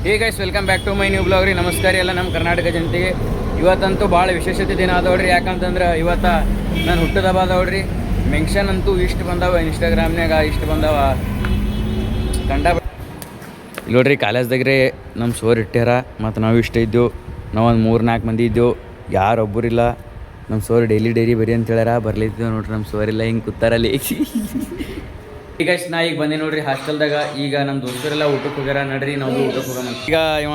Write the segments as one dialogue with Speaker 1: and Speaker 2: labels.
Speaker 1: Hey guys, welcome back to my new blog ರೀ. ನಮಸ್ಕಾರ ಎಲ್ಲ ನಮ್ಮ ಕರ್ನಾಟಕ ಜನತೆಗೆ. ಇವತ್ತಂತೂ ಭಾಳ ವಿಶೇಷತೆ ದಿನ ಅದಾವ್ರಿ. ಯಾಕಂತಂದ್ರೆ ಇವತ್ತು ನಾನು ಹುಟ್ಟದ ಹಬ್ಬ ಅದಾವ್ರಿ. ಮೆನ್ಷನ್ ಅಂತೂ ಇಷ್ಟು ಬಂದಾವ ಇನ್ಸ್ಟಾಗ್ರಾಮ್ನಾಗ, ಇಷ್ಟು ಬಂದಾವ ಕಂಡ. ಇಲ್ಲಿ ನೋಡ್ರಿ, ಕಾಲೇಜ್ದಾಗ್ರಿ ನಮ್ಮ ಸೋರ್ ಇಟ್ಟ್ಯಾರ. ಮತ್ತು ನಾವು ಇಷ್ಟ ಇದ್ದೆವು. ನಾವೊಂದು 3-4 ಮಂದಿ ಇದ್ದೆವು. ಯಾರೊಬ್ಬರಿಲ್ಲ. ನಮ್ಮ ಸೋರ್ ಡೈಲಿ ಬರಿ ಅಂತ ಹೇಳ್ಯಾರ. ಬರ್ಲಿದ್ದೇವೆ ನೋಡ್ರಿ, ನಮ್ಮ ಸೋರಿಲ್ಲ ಹಿಂಗೆ ಕೂತಾರಲ್ಲಿ. ಈಗ ನಾ ಈಗ ಬಂದೆ ನೋಡ್ರಿ ಹಾಸ್ಟೆಲ್ದಾಗ. ಈಗ ನಮ್ಮ ದೋಸ್ತರೆಲ್ಲ ಊಟಕ್ಕೆ ಹೋಗ್ಯಾರ. ನಡ್ರಿ ನಾವು ಊಟಕ್ಕೆ ಹೋಗೋಣ. ಈಗ ಇವ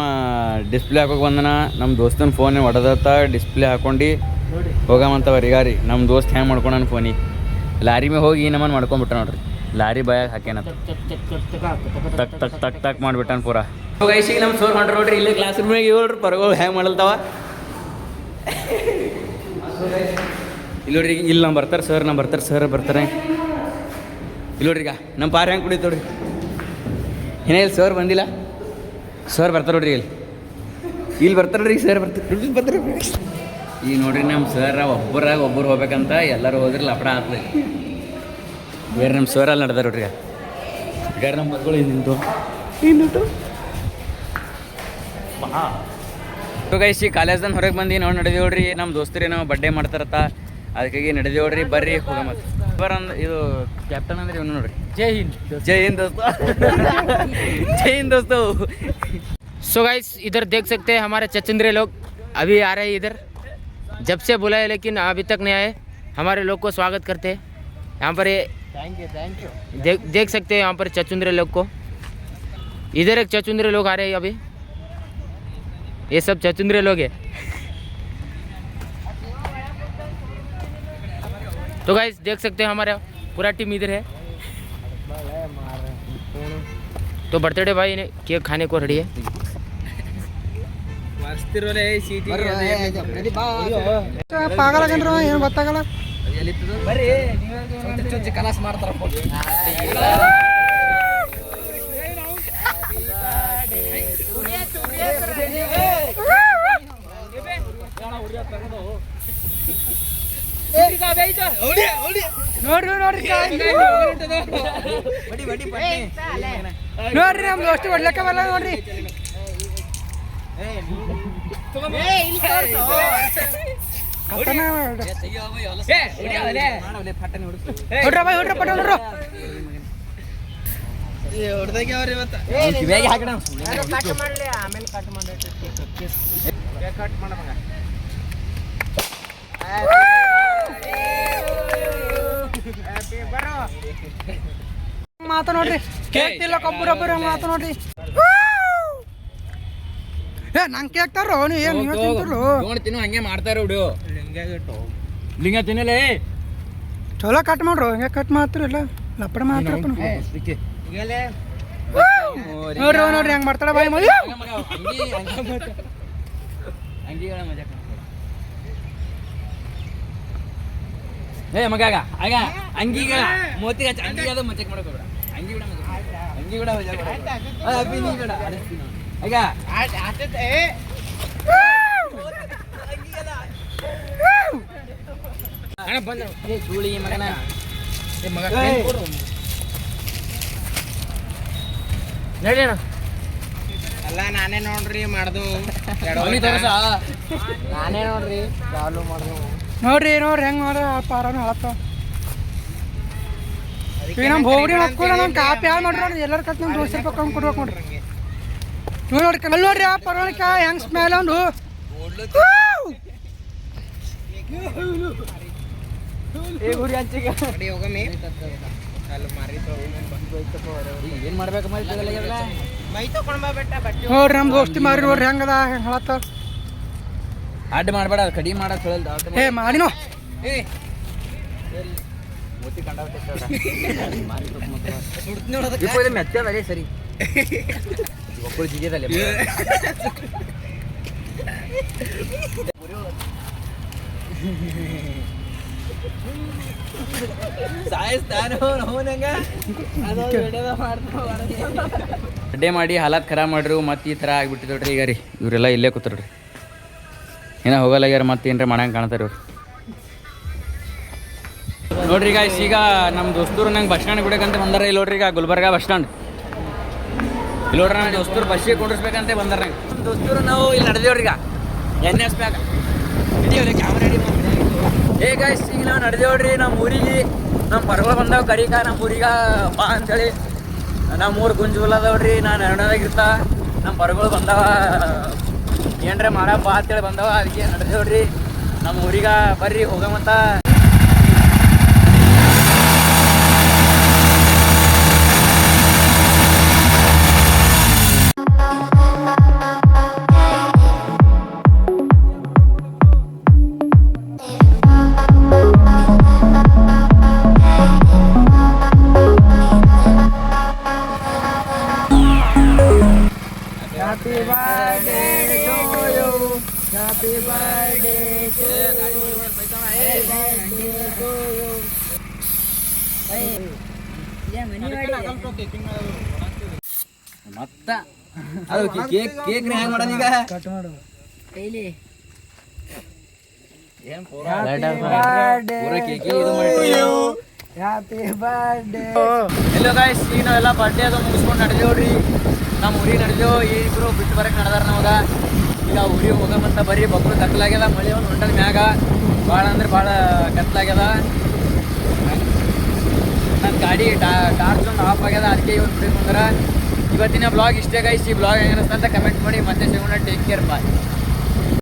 Speaker 1: ಡಿಸ್ಪ್ಲೇ ಹಾಕೋಕೆ ಬಂದನ. ನಮ್ಮ ದೋಸ್ತನ ಫೋನ್ ಹೊಡೆದತ್ತ. ಡಿಸ್ಪ್ಲೇ ಹಾಕೊಂಡು ಹೋಗಮಂತವ್ರಿ. ಈಗ ರೀ ನಮ್ಮ ದೋಸ್ತ್ ಹೆಂಗೆ ಮಾಡ್ಕೊಂಡನ ಫೋನಿಗೆ ಲಾರಿ ಮೇಲೆ ಹೋಗಿ ನಮ್ಮನ್ನು ಮಾಡ್ಕೊಂಡ್ಬಿಟ್ಟ ನೋಡ್ರಿ. ಲಾರಿ ಬಾಯಾಗ ಹಾಕ್ಯಾನ ತಕ್ ತಕ್ ತಕ್ ತಕ್ ಮಾಡಿಬಿಟ್ಟಾನ ಪೂರ. ಈಗ ನಮ್ಮ ಸೋರ್ ಹೊಂಟ್ರ ನೋಡ್ರಿ. ಇಲ್ಲೇ ಕ್ಲಾಸ್ ರೂಮ್ನಾಗ ಹೇಳ್ರಿ ಪರಗಳು ಹೆಂಗೆ ಮಾಡಲ್ತಾವ. ಇಲ್ಲಿ ನೋಡ್ರಿ, ಇಲ್ಲಿ ನಮ್ಮ ಬರ್ತಾರೆ ಸರ್, ಸರ್ ಬರ್ತಾರೆ. ಇಲ್ಲಿ ನೋಡ್ರಿ, ಈಗ ನಮ್ಮ ಪಾರ ಹೆಂಗೆ ಕುಡಿತು ನೋಡ್ರಿ. ಏನೇ ಇಲ್ಲಿ ಸರ್ ಬಂದಿಲ್ಲ. ಸರ್ ಬರ್ತಾರೆ ನೋಡ್ರಿ. ಇಲ್ಲಿ ಬರ್ತಾರೆ ನೋಡ್ರಿ. ಸರ್ ಬರ್ತಾರೆ. ಈಗ ನೋಡ್ರಿ ನಮ್ಮ ಸರ್ ಒಬ್ಬರು ಹೋಗ್ಬೇಕಂತ ಎಲ್ಲರೂ ಹೋದ್ರಿ ಲಪಡ ಆತ್ರಿ. ಬೇರೆ ನಮ್ಮ ಸರ್ ಅಲ್ಲಿ ನಡೆದಾರ ನೋಡ್ರಿ. ಬೇರೆ ನಮ್ಮ ಮಕ್ಕಳು ಇನ್ನಿಂಟು ಗೈಸಿ ಕಾಲೇಜ್ದಂದು ಹೊರಗೆ ಬಂದು ನಾವು ನಡೆದೇವು ನೋಡ್ರಿ. ನಮ್ಮ ದೋಸ್ತರಿ ನಾವು ಬರ್ಡೇ ಮಾಡ್ತಾರತ್ತ, ಅದಕ್ಕಾಗಿ ನಡೆದೇವು ನೋಡ್ರಿ. ಬರ್ರಿ ಹೋಗ. ಮತ್ತೆ ಇದು ಕ್ಯಾಪ್ಟನ್ ಅಂದ್ರೆ ಇವನು ನೋಡ್ರಿ. ಜೈ ಹಿಂದ್ दोस्तों. जय हिंद दोस्तों.
Speaker 2: सो गाइस, इधर देख सकते हैं हमारे चचुंदरे लोग अभी आ रहे हैं इधर. जब से बुलाए लेकिन अभी तक नहीं आए. हमारे लोग को स्वागत करते हैं यहाँ पर. Thank you. देख सकते हैं यहाँ पर चचुंदरे लोग को. इधर एक चचुंदरे लोग आ रहे हैं अभी. ये सब चचुंदरे लोग हैं. तो गाइस देख सकते हैं हमारा पूरा टीम इधर है. तो बर्थडे भाई ने केक खाने को रेडी है.
Speaker 3: ಪಾಗಲಾಗಂದ್ರ ಏನು ಗೊತ್ತಾಗಲ್ಲ.
Speaker 1: ಕಲಾಸ್ ಮಾಡ್ತಾರ.
Speaker 3: ನೋಡ್ರಿ ನಮ್ದು ಅಷ್ಟು ಹೊಡ್ಲಕ್ಕ ಬರಲ್ಲ ನೋಡ್ರಿ. ಮಾತ ನೋಡ್ರಿ, ಕೇಕ್ ತಿಲ್ಲಕ್ ಒಬ್ಬರೊಬ್ಬರು ಮಾತ ನೋಡ್ರಿ. ನಂಗೆ ಕೇಕ್ ತಾರೋ ನೀವು
Speaker 1: ತಿನ್ನು ಹಂಗೆ ಮಾಡ್ತಾರ ಹುಡು. ಲಿಂಗ ತಿನ್ನಲೇ
Speaker 3: ಚಲೋ ಕಟ್ ಮಾಡ್ರು. ಹಂಗೆ ಕಟ್ ಮಾಡ್ತಿರಲ್ಲ ಲಪ್ಪಡ ಮಾತ್ರ ನೋಡ್ರಿ ಹೆಂಗ್ ಮಾಡ್ತಾರ ಬಾಯಿ ಮಗ.
Speaker 1: ಏ ಮಗ ಆಗ ಅಂಗಿಗ ಮೋತಿ ಅಂಗಿ ಅದು ಮಜಾಕ್ ಮಾಡಕ್ ಹೋಗ್ಬೇಡ. ಅಂಗಿ ಕೂಡ ಮಜಾಕ್ ಮಾಡಬೇಡ. ಈಗ ಅಣ್ಣ ಬಂದ ಏ ಚೂಳಿ ಮಗನ. ಏ ಮಗ
Speaker 2: ನಡಿ ಅಣ್ಣ.
Speaker 4: ಅಲ್ಲ ನಾನೇ ನೋಡ್ರಿ ಮಾಡ್ದು.
Speaker 2: ನಾನೇ ನೋಡ್ರಿ ಚಾಲು ಮಾಡ್ದು.
Speaker 3: ನೋಡ್ರಿ ಹೆಂಗ್ ಮಾಡ್ರ ಪಾರನು ಹೇಳತ್ತ. ಈಗ ನಮ್ಮ ಹೋಗ್ರಿ ಮಕ್ಕಳು ನಮ್ಮ ಕಾಪಿ ಯಾರು ಮಾಡ್ರಿ ನೋಡ್ರಿ. ಎಲ್ಲರೂ ಕಟ್ ನಮ್ಮ ದೋಸ್ತ ರೂಪಾಯಿ ಕಮ್ಮಿ ಕೊಡ್ಬೇಕು ನೋಡ್ರಿ. ನೋಡ್ರಿ ಕಲ್ ನೋಡ್ರಿ ಆ ಪರವಳಿಕ ಹೆಂಗ್ ಸ್ಮೆಲ್ ಒಂದು.
Speaker 1: ಏನ್ ಮಾಡ್ಬೇಕು
Speaker 3: ನೋಡ್ರಿ ನಮ್ಮ ದೋಸ್ತಿ ಮಾರಿ ನೋಡ್ರಿ ಹೆಂಗದ ಹೆಂಗ್ ಹೇಳತ್ತ.
Speaker 1: ಅಡ್ಡ ಮಾಡಬೇಡ, ಕಡಿಮೆ ಮಾಡಕ್ ಹೇಳಲ್ದ.
Speaker 3: ಏ ಮಾಡಿನೋ
Speaker 1: ಮೆಚ್ಚದ ಸರಿ ಒಕ್ಕಳು ಜಿಗಿಯದಲ್ಲಿ ಬಡ್ಡೆ ಮಾಡಿ ಹಾಲಾತ್ ಖರಾಬ್ ಮಾಡ್ರು. ಮತ್ತೆ ಈ ಥರ ಆಗ್ಬಿಟ್ಟಿದ್ರಿ. ಈಗ ರೀ ಇವರೆಲ್ಲ ಇಲ್ಲೇ ಕೂತ್ರಿ. ಏನೋ ಹೋಗಲ್ಲಾಗ್ಯಾರ. ಮತ್ತೆ ಏನ್ರ ಮಾಡಂಗೆ ಕಾಣ್ತಾರೆ ಇವ್ರು. ನೋಡ್ರಿ ಗಾಯ್ಸ್, ಈಗ ನಮ್ಮ ದೋಸ್ತರು ನಂಗೆ ಬಸ್ ಸ್ಟ್ಯಾಂಡ್ ಬಿಡಕ್ಕಂತ ಬಂದಾರ. ಇಲ್ಲಿ ನೋಡ್ರಿ ಈಗ ಗುಲ್ಬರ್ಗ ಬಸ್ ಸ್ಟ್ಯಾಂಡ್. ಇಲ್ಲಿ ನೋಡ್ರಿ ನಮ್ಮ ದೋಸ್ತರು ಬಸ್ಸಿಗೆ ಕುಂಡ್ರಿಸ್ಬೇಕಂತ ಬಂದಾರ ನಂಗೆ ನಮ್ಮ ದೋಸ್ತರು ನಾವು ಇಲ್ಲಿ ನಡೆದೇವ್ರಿ ಈಗ NS ಮ್ಯಾಗ ಹಿಡಿಯೋರಿ ಕ್ಯಾಮ್ರಾ ರೆಡಿ ಮಾಡಿ ಗೈಸ್ ಈಗ ನಾವು ನಡೆದೇವ್ರಿ ನಮ್ಮ ಊರಿಗೆ ನಮ್ಮ ಪರ್ಗಳು ಬಂದಾವ ಕರಿಕ ನಮ್ಮ ಊರಿಗೆ ಬಾ ಅಂತೇಳಿ ನಮ್ಮ ಊರು ಗುಂಜುಲ್ ಅದಾವ್ರಿ ನಾನು ಎರಡನೇದಾಗಿರ್ತಾ ನಮ್ಮ ಪರ್ಗಳು ಬಂದಾವ ಏನ್ರೆ ಮಾಡಪ್ಪ ಅಂತೇಳಿ ಬಂದವ ಅದಕ್ಕೆ ನಡೆದೇವ್ರಿ ನಮ್ಮ ಊರಿಗೆ ಬರ್ರಿ ಹೋಗಮಂತ
Speaker 3: Happy birthday to you. Happy birthday to you. Happy birthday to you.
Speaker 1: ಮತ್ತ ಅದು ಕೇಕ್ ಕೇಕ್ ಹೆಂಗ್ ಮಾಡೋದು ಈಗ
Speaker 3: ಕಟ್ ಮಾಡು.
Speaker 1: ಏನ್
Speaker 3: Birthday
Speaker 1: ಕೇಕ್
Speaker 3: to
Speaker 1: ಇದು ಮಾಡಿ
Speaker 3: you. Happy birthday.
Speaker 1: Yellow guys ಈಗ ನಾವೆಲ್ಲ ಬರ್ಡೇ ಅದು ಮುಗಿಸ್ಕೊಂಡು ನಡೆದೇವ್ರಿ ನಮ್ಮ ಊರಿಗೆ ನಡೆದೇವು ಇಬ್ರು ಬಿಟ್ಟು ಬರಕ್ಕೆ ನಡೆದಾರ ನಮಗ ಈಗ ಊರಿಗೆ ಹೋಗಮಂತ ಬರ್ರಿ ಬಕ್ರು ಕತ್ಲಾಗ್ಯದ ಮಳೆ ಒಂದು ಹೊಂಟದ ಮ್ಯಾಗ ಭಾಳ ಅಂದ್ರೆ ಭಾಳ ಕತ್ಲಾಗ್ಯದ ನನ್ನ ಗಾಡಿ ಟಾರ್ಚ್ ಒಂದು ಆಫ್ ಆಗ್ಯದ ಅದಕ್ಕೆ ಇವತ್ತು ಬಿಡಿ ಬಂದ್ರೆ ಇವತ್ತಿನ ಬ್ಲಾಗ್ ಇಷ್ಟೇ ಗೈಸ್ ಈ ಬ್ಲಾಗ್ ಏನಿಸ್ತ ಅಂತ ಕಮೆಂಟ್ ಮಾಡಿ ಮತ್ತೆ ಸಿಗೋಣ ಟೇಕ್ ಕೇರ್ ಬಾಯ್